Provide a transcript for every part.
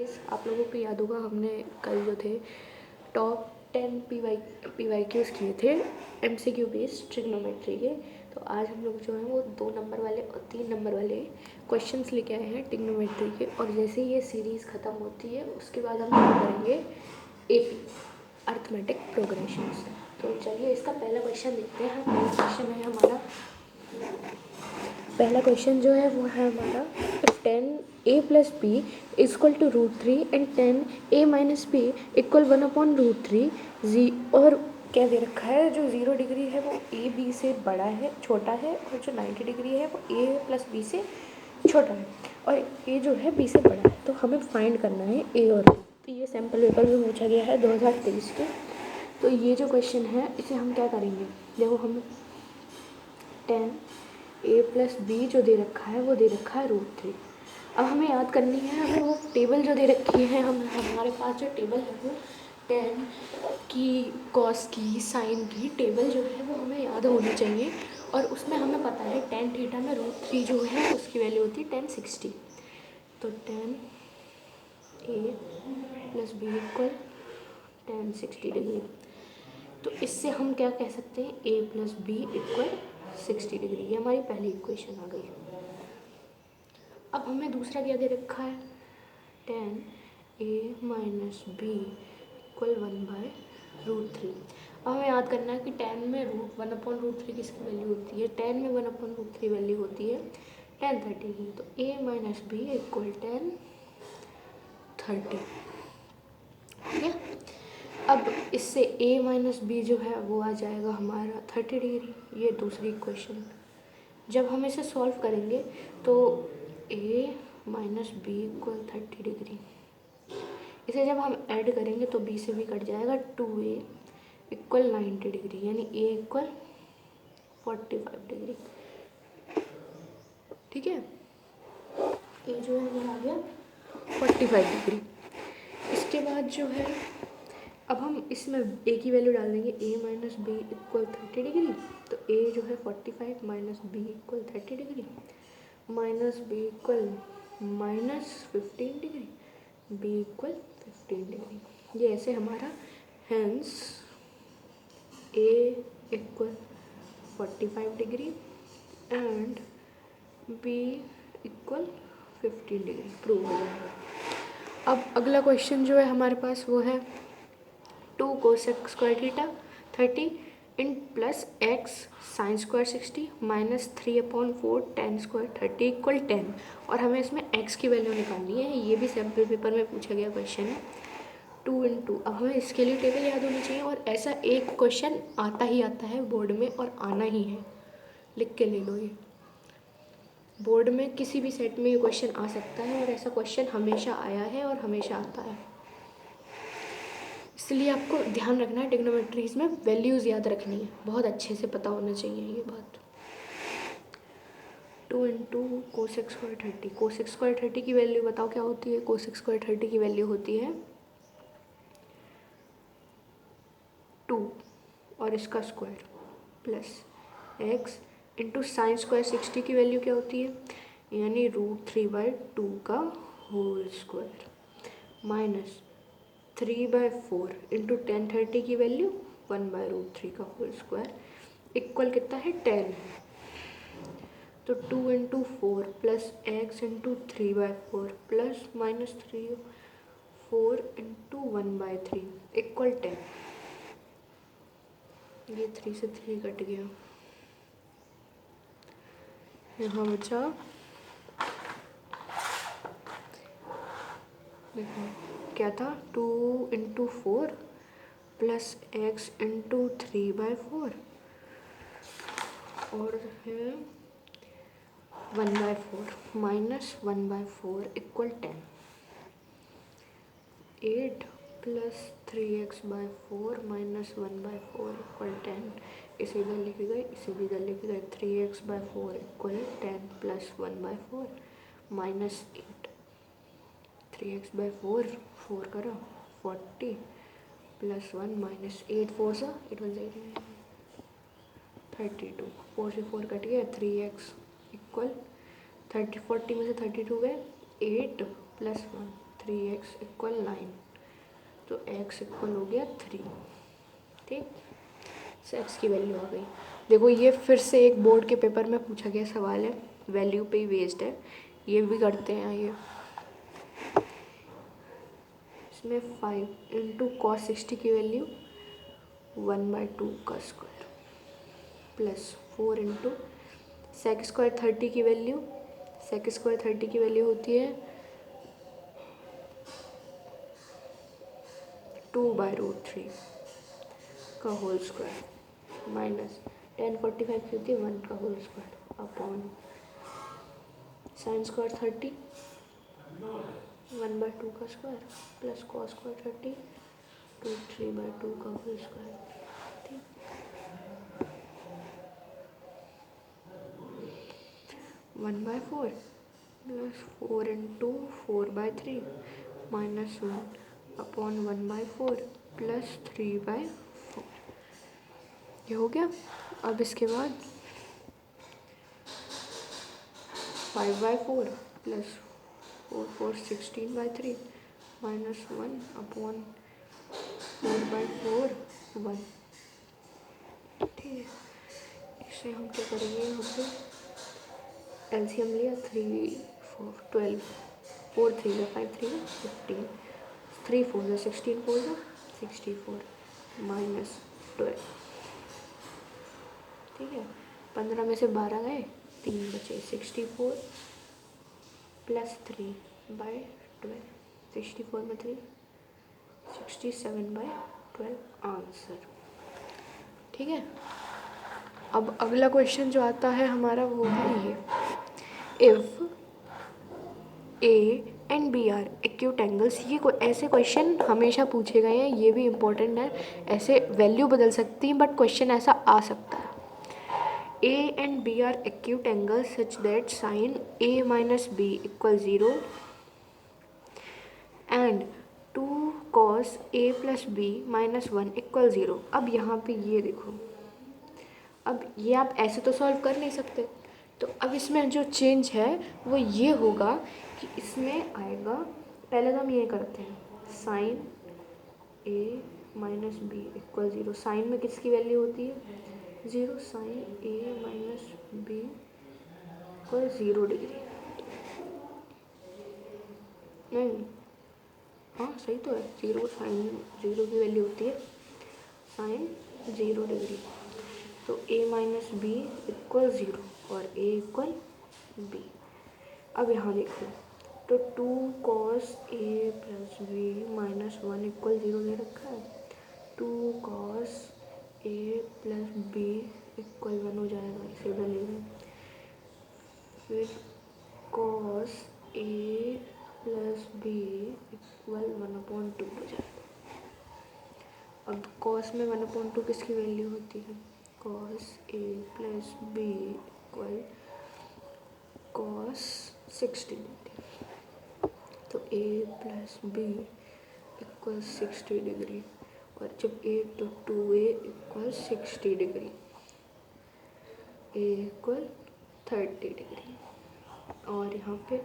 Guys, आप लोगों को याद होगा हमने कल जो थे टॉप 10 पी वाई क्यूज़ किए थे MCQ बेस्ड ट्रिग्नोमेट्री के। तो आज हम लोग जो है वो 2 नंबर वाले और 3 नंबर वाले क्वेश्चंस लेके आए हैं ट्रिग्नोमेट्री के। और जैसे ही ये सीरीज़ ख़त्म होती है उसके बाद हम शुरू करेंगे AP अर्थमेटिक प्रोग्रेशंस। तो चलिए इसका पहला क्वेश्चन देखते हैं। पहला क्वेश्चन जो है वो है हमारा 10a+b equal to √3 and 10a-b equal 1/√3 जी। और क्या दे रखा है, जो 0 डिग्री है वो AB से बड़ा है, छोटा है, और जो 90 डिग्री है वो a+b से छोटा है, और a जो है b से बड़ा है। तो हमें फाइंड करना है a और b। तो ये सैम्पल पेपर में पूछा गया है 2023 के। तो ये जो क्वेश्चन है इसे हम क्या करेंगे, देखो हम 10a+b जो दे रखा है वो दे रखा है √3। अब हमें याद करनी है, हमें वो टेबल जो दे रखी है, हमारे पास जो टेबल है वो 10 की, कॉस की, साइन की टेबल जो है वो हमें याद होनी चाहिए। और उसमें हमें पता है tan थीटा में √3 जो है उसकी वैल्यू होती है tan 60। तो 10a+b इक्वल tan 60 डिग्री। तो इससे हम क्या कह सकते हैं, a+b इक्वल 60 डिग्री। ये हमारी पहली इक्वेशन आ गई। अब हमें दूसरा क्या दे रखा है, 10a-b इक्वल 1/√3। अब हमें याद करना है कि 10 में 1/√3 किसकी वैल्यू होती है, 10 में 1/√3 वैल्यू होती है tan 30 की। तो a-b इक्वल tan 30। ठीक है। अब इससे a-b जो है वो आ जाएगा हमारा 30 डिग्री। ये दूसरी इक्वेशन। जब हम इसे सॉल्व करेंगे तो a-b इक्वल 30 डिग्री, इसे जब हम ऐड करेंगे तो b से भी कट जाएगा। 2a इक्वल 90 डिग्री, यानी a इक्वल 45 डिग्री। ठीक है, a जो है वो आ गया 45 डिग्री। इसके बाद जो है अब हम इसमें a की वैल्यू डाल देंगे, a-b इक्वल 30 डिग्री। तो a जो है 45 minus b equal 30 degree, minus b equal -15 degree, b equal 15 degree. ये ऐसे हमारा hence a equal 45 degree and b equal 15 degree prove हो जाएगा। अब अगला क्वेश्चन जो है हमारे पास वो है 2 cosec स्क्वायर थीटा 30 इन plus x sine square 60 minus 3/4 tan square 30 equal 10। और हमें इसमें x की वैल्यू निकालनी है। ये भी सैम्पल पेपर में पूछा गया क्वेश्चन है 2 × 2। अब हमें इसके लिए टेबल याद होनी चाहिए, और ऐसा एक क्वेश्चन आता ही आता है बोर्ड में, और आना ही है, लिख के ले लो। ये बोर्ड में किसी भी सेट में ये क्वेश्चन आ सकता है, और ऐसा क्वेश्चन हमेशा आया है और हमेशा आता है। इसलिए आपको ध्यान रखना है, ट्रिग्नोमेट्रीज में वैल्यूज़ याद रखनी है, बहुत अच्छे से पता होना चाहिए ये बात। 2 × 2 cosec स्क्वायर 30। cosec स्क्वायर 30 की वैल्यू बताओ क्या होती है। cosec स्क्वायर 30 की वैल्यू होती है 2 और इसका square plus x into sine square 60 की वैल्यू क्या होती है, यानी √3/2 का whole square, minus 3/4 into tan 30 की वैल्यू 1/√3 का होल स्क्वायर इक्वल कितना है 10। तो 2 × 4 plus x into 3/4 plus minus 4 into 1/3 equal 10। ये 3 से 3 कट गया, यहाँ बचा, देखो क्या था, 2 × 4 प्लस x इंटू 3/4 और है 1/4 minus 1/4 equal 10। 8 plus 3x/4 minus 1/4 equal 10। इसे इधर लिखे गए, इसे भी इधर लिखे गए। 3x/4 equal 10 plus 1/4 minus 8। 3x/4 4 करो 40 प्लस 1 माइनस 8 4 सा 8 1 32। 4 से 4 कट गया, 3x इक्वल 40 में से 32 गए, 8 प्लस 1 3x इक्वल 9, तो x इक्वल हो गया 3। ठीक, से x की वैल्यू आ गई। देखो ये फिर से एक बोर्ड के पेपर में पूछा गया सवाल है, वैल्यू पे ही बेस्ड है, ये भी करते हैं। ये इसमें 5 इंटू कॉस 60 की वैल्यू 1/2 का square plus 4 into sec square 30 की वैल्यू, सेक स्क्वायर 30 की वैल्यू होती है 2/√3 का होल स्क्वायर माइनस 1045 की होती है 1 का whole square upon sine square 30 1/2 का स्क्वायर प्लस कॉस स्क्वायर 30 3/2 का होल स्क्वायर। ठीक, 1/4 plus 4 into 4/3 minus 1 upon 1/4 plus 3/4। ये हो गया। अब इसके बाद 5/4 प्लस 4 16/3 माइनस 1 अपॉन 4/4 1। ठीक है, इसे हम क्या करेंगे, यहाँ पे एलसीएम लिया 3 4 12 4 3 का 5 3 का 15 3 4 का 16 4 का 64 माइनस 12। ठीक है, 15 में से 12 गए, 3 बचे 64 प्लस 3/12 64 में 3 67/12 आंसर। ठीक है, अब अगला क्वेश्चन जो आता है हमारा वो है ये, if A and B are acute angles. ये ऐसे क्वेश्चन हमेशा पूछे गए हैं, ये भी इम्पोर्टेंट है। ऐसे वैल्यू बदल सकती हैं बट क्वेश्चन ऐसा आ सकता है। A and B are acute angles such that sin A minus B equal 0 and 2 cos A plus B minus 1 equal 0। अब यहाँ पे ये देखो, अब ये आप ऐसे तो सॉल्व कर नहीं सकते, तो अब इसमें जो चेंज है वो ये होगा कि इसमें आएगा, पहले तो हम ये करते हैं sine A minus B equal 0। साइन में किसकी वैल्यू होती है 0, sine A minus B equal 0 degree. नहीं, हाँ सही तो है, 0 साइन 0 की वैल्यू होती है साइन 0 डिग्री। तो A माइनस बी इक्वल 0 और A इक्वल बी। अब यहाँ देखो, तो 2 cos A plus B minus 1 equal 0 दे रखा है, 2 cos A plus B equal 1 हो जाएगा इसे वैल्यू। फिर cos A plus B equal 1/2 हो जाएगा। अब कॉस में 1/2 किसकी वैल्यू होती है, cos A plus B equal cos 60 होती है। तो A plus B equal 60 degree, और जब A तो 2A equal 60 degree, A equal 30 degree. और यहाँ पे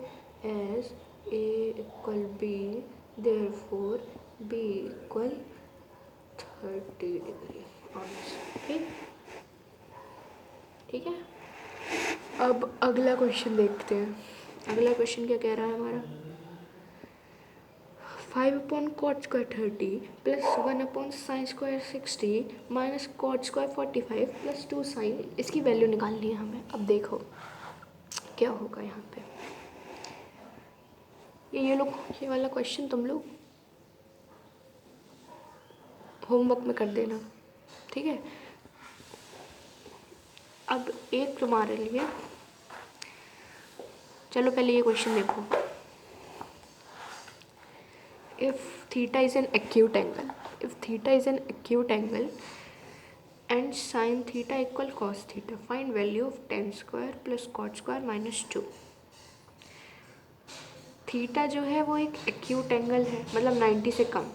as A equal B therefore B equal 30 degree answer. ठीक, ठीक है। अब अगला क्वेश्चन देखते हैं। अगला क्वेश्चन क्या कह रहा है हमारा, 5/cot स्क्वायर 30 प्लस 1/sin square 60 minus cot square 45 plus 2 sine, इसकी वैल्यू निकालनी है हमें। अब देखो क्या होगा यहाँ पे, ये लोग, ये वाला क्वेश्चन तुम लोग होमवर्क में कर देना, ठीक है। अब एक तुम्हारे लिए, चलो पहले ये क्वेश्चन देखो, if theta is an acute angle and sin theta equal cos theta, find value of tan square plus cot square minus 2। Theta जो है वो एक एक्यूट एंगल है, मतलब 90 से कम।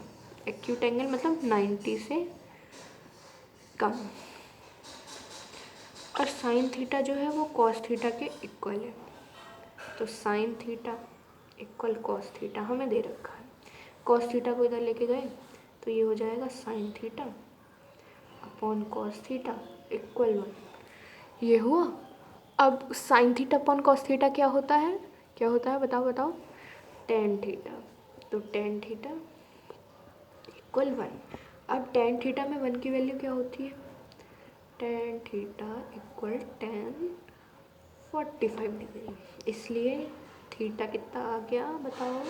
एक्यूट एंगल मतलब 90 से कम, और साइन थीटा जो है वो कॉस थीटा के इक्वल है। तो sine theta equal cos theta हमें दे रखा है। कॉस थीटा को इधर लेके गए तो ये हो जाएगा sign theta upon cos theta equal 1। ये हुआ। अब sign theta upon cos theta क्या होता है, क्या होता है बताओ बताओ? Tan theta. तो टेन थीटा इक्वल 1। अब टेन थीटा में 1 की वैल्यू क्या होती है? Tan theta equal tan 45 degree, इसलिए थीटा कितना आ गया बताओ?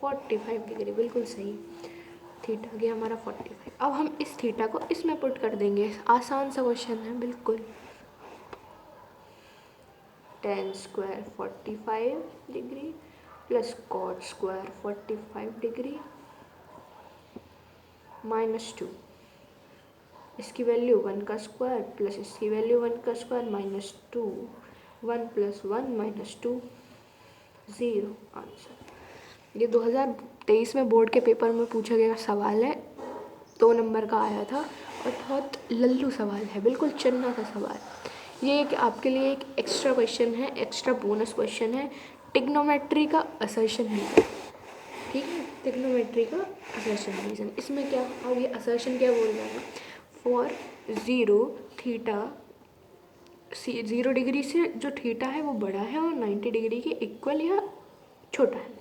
45 डिग्री, बिल्कुल सही। थीटा आ गया हमारा 45। अब हम इस थीटा को इसमें पुट कर देंगे, आसान सा क्वेश्चन है बिल्कुल। Tan square 45 degree plus cot square 45 degree -2, इसकी वैल्यू 1 का स्क्वायर प्लस इसकी वैल्यू 1 का स्क्वायर -2, 1 + 1 -2 0 आंसर। ये 2023 में बोर्ड के पेपर में पूछा गया सवाल है, 2 नंबर का आया था और बहुत लल्लू सवाल है, बिल्कुल चन्ना सा सवाल। ये एक आपके लिए एक एक्स्ट्रा क्वेश्चन है, एक्स्ट्रा बोनस क्वेश्चन है, ट्रिग्नोमेट्री का असर्शन रीजन। ठीक है, ट्रिग्नोमेट्री का असर्शन रीजन। इसमें क्या, अब ये असर्शन क्या बोल रहा है? फॉर 0 थीटा 0 डिग्री से जो थीटा है वो बड़ा है और 90 डिग्री के इक्वल या छोटा है,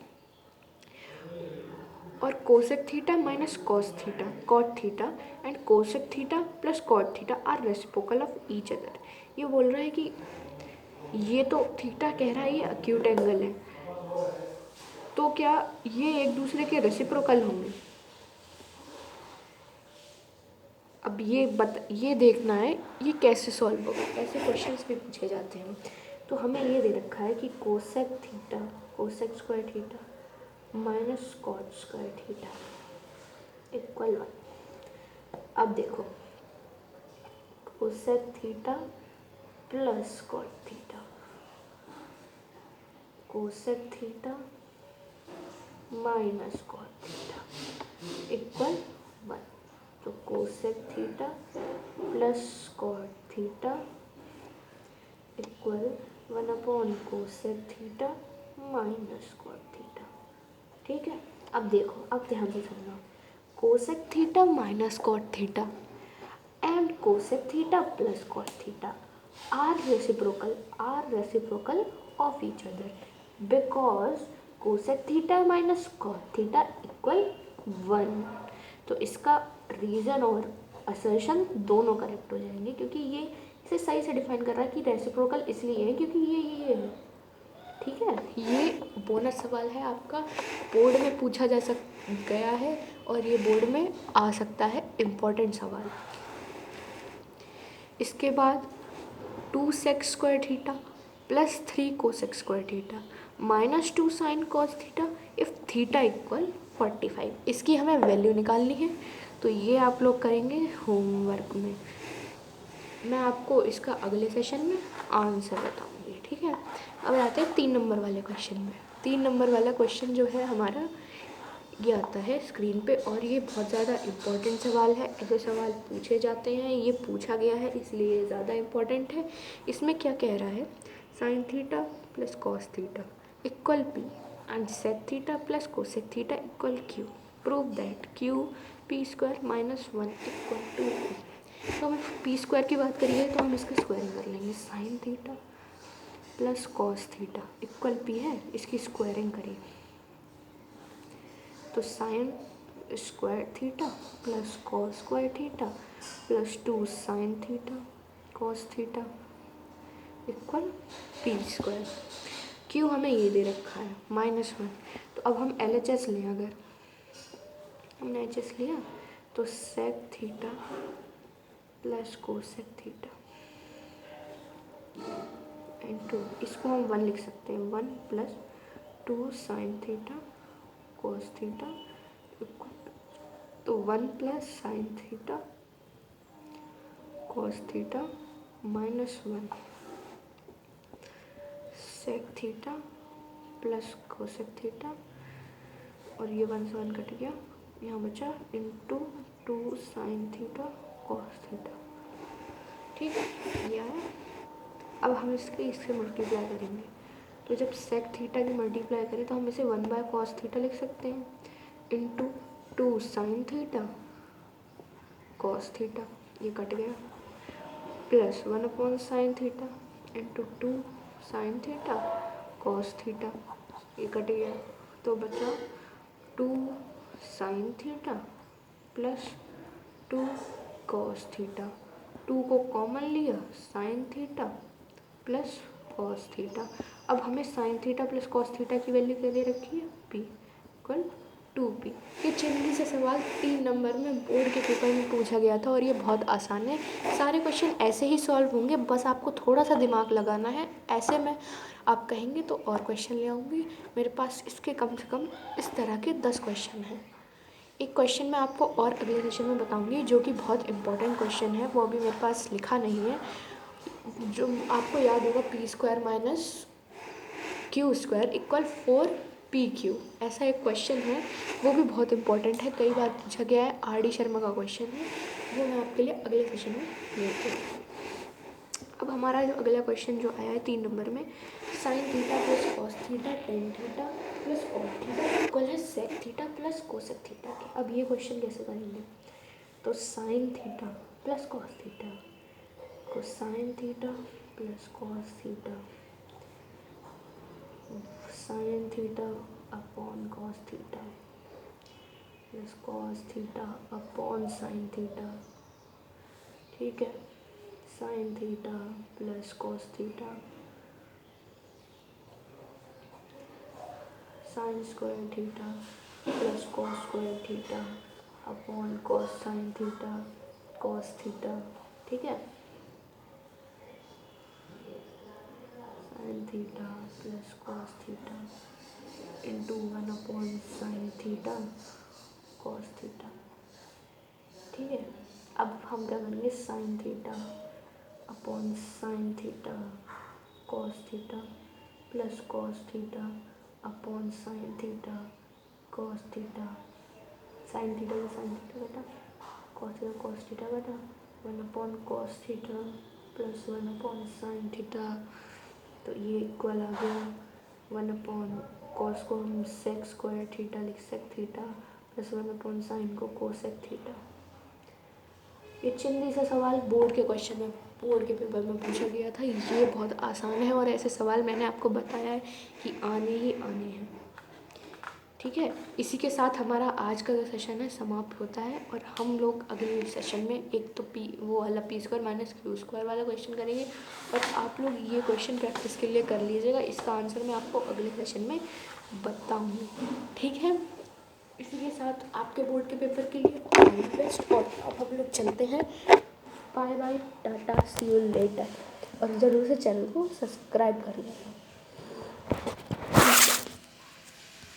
और cosec theta minus cos theta cot theta and cosec theta plus cot theta are reciprocal of each other. ये बोल रहा है कि ये तो थीटा कह रहा है ये अक्यूट एंगल है, तो क्या ये एक दूसरे के रेसिप्रोकल होंगे? अब ये देखना है ये कैसे सॉल्व होगा, ऐसे क्वेश्चंस भी पूछे जाते हैं। तो हमें ये दे रखा है कि cosec square theta minus cot square theta equal 1। अब देखो cosec theta plus cot theta, cosec theta minus cot theta equal 1। तो cosec theta plus cot theta equal 1 cosec theta minus cot theta. ठीक है, अब देखो, अब ध्यान से सुनना। Cosec theta minus cot theta and cosec theta plus cot theta are reciprocal of each other because cosec theta minus cot theta equal 1। तो इसका रीज़न और असर्शन दोनों करेक्ट हो जाएंगे, क्योंकि ये इसे सही से डिफाइन कर रहा है कि रेसिप्रोकल इसलिए है क्योंकि ये है। ठीक है, ये बोनस सवाल है आपका, बोर्ड में पूछा गया है और ये बोर्ड में आ सकता है इम्पोर्टेंट सवाल। इसके बाद 2 sec square theta plus 3 cosec square theta -2 sine cos theta if theta equal 45, इसकी हमें वैल्यू निकालनी है। तो ये आप लोग करेंगे होमवर्क में, मैं आपको इसका अगले सेशन में आंसर बताऊंगी। ठीक है, अब आते हैं 3 नंबर वाले क्वेश्चन में। 3 नंबर वाला क्वेश्चन जो है हमारा ये आता है स्क्रीन पे, और ये बहुत ज़्यादा इम्पोर्टेंट सवाल है। ऐसे सवाल पूछे जाते हैं, ये पूछा गया है इसलिए ये ज़्यादा इम्पोर्टेंट है। इसमें क्या कह रहा है? Sine theta plus cos theta equal P and sec theta plus cosec theta equal Q. Prove that Q P square -1 equal to P. तो हमें पी स्क्वायर की बात करिए तो हम इसका स्क्वायरिंग कर लेंगे। Sign theta plus cos theta equal P है, इसकी स्क्वायरिंग करिए तो sign square theta plus cos square theta plus 2 sine theta cos theta equal P square. Q हमें ये दे रखा है -1। तो अब हम LHS लें, अगर हमने LHS लिया तो sec theta plus cosec theta into, इसको हम 1 लिख सकते हैं, 1 + 2 sine theta cos theta equal, तो 1 + sine theta cos theta -1 sec theta plus cosec theta, और ये 1 से 1 कट गया, यहाँ बचा into 2 sine theta cos theta. ठीक है, ये आया। अब हम इससे मल्टीप्लाई करेंगे तो जब सेक थीटा की मल्टीप्लाई करें तो हम इसे 1/cos थीटा लिख सकते हैं into 2 sine theta cos theta, ये कट गया, plus 1/sin theta into 2 sine theta cos theta, ये कट गया, तो बचा 2 sine theta plus 2 cos theta, 2 को कॉमन लिया, sign theta plus cos theta. अब हमें sign theta plus cos theta की वैल्यू क्या दे रखी है, पी इक्वल 2p। ये जल्दी से सवाल 3 नंबर में बोर्ड के पेपर में पूछा गया था और ये बहुत आसान है। सारे क्वेश्चन ऐसे ही सॉल्व होंगे, बस आपको थोड़ा सा दिमाग लगाना है। ऐसे में आप कहेंगे तो और क्वेश्चन ले आऊँगी, मेरे पास इसके कम से कम इस तरह के 10 क्वेश्चन हैं। एक क्वेश्चन मैं आपको और अगले सेशन में बताऊंगी जो कि बहुत इंपॉर्टेंट क्वेश्चन है, वो अभी मेरे पास लिखा नहीं है, जो आपको याद होगा p² minus q² equal 4pq, ऐसा एक क्वेश्चन है, वो भी बहुत इंपॉर्टेंट है, कई बार पूछा गया है, RD शर्मा का क्वेश्चन है, वो मैं आपके लिए अगले सेशन में लेती हूँ। अब हमारा जो अगला क्वेश्चन जो आया है 3 नंबर में, sine theta plus cos theta tan theta plus cos theta equal है sec theta plus cosec theta के। अब ये क्वेश्चन कैसे करेंगे, तो sine theta plus cos theta को sine theta plus cos theta sine theta upon cos theta plus cos theta upon sine theta, ठीक है, sine theta plus cos theta sine square theta plus cos square theta upon cos sine theta cos theta, ठीक है, sine theta plus cos theta into 1/sin theta cos theta, ठीक है। अब हम क्या करेंगे, sign theta upon sine theta cos theta plus cos theta upon sine theta cos theta, sine theta का sine theta बटा कॉस थीटा बटा 1/cos theta plus 1/sin theta, तो ये इक्वल आ गया 1/cos को हम सेक स्क्वायर थीटा लिख सेक थीटा प्लस 1/sin को कोसेक थीटा। ये जल्दी सा सवाल बोर्ड के क्वेश्चन में, बोर्ड के पेपर में पूछा गया था, ये बहुत आसान है और ऐसे सवाल मैंने आपको बताया है कि आने ही आने हैं, ठीक है। इसी के साथ हमारा आज का जो सेशन है समाप्त होता है और हम लोग अगले सेशन में एक तो वो वाला p² माइनस q² वाला क्वेश्चन करेंगे और आप लोग ये क्वेश्चन प्रैक्टिस के लिए कर लीजिएगा, इसका आंसर मैं आपको अगले सेशन में बताऊँगी, ठीक है। इसी के साथ आपके बोर्ड के पेपर के लिए ऑल द बेस्ट और अब हम लोग चलते हैं, bye bye tata see you later, और ज़रूर से चैनल को सब्सक्राइब कर लेना।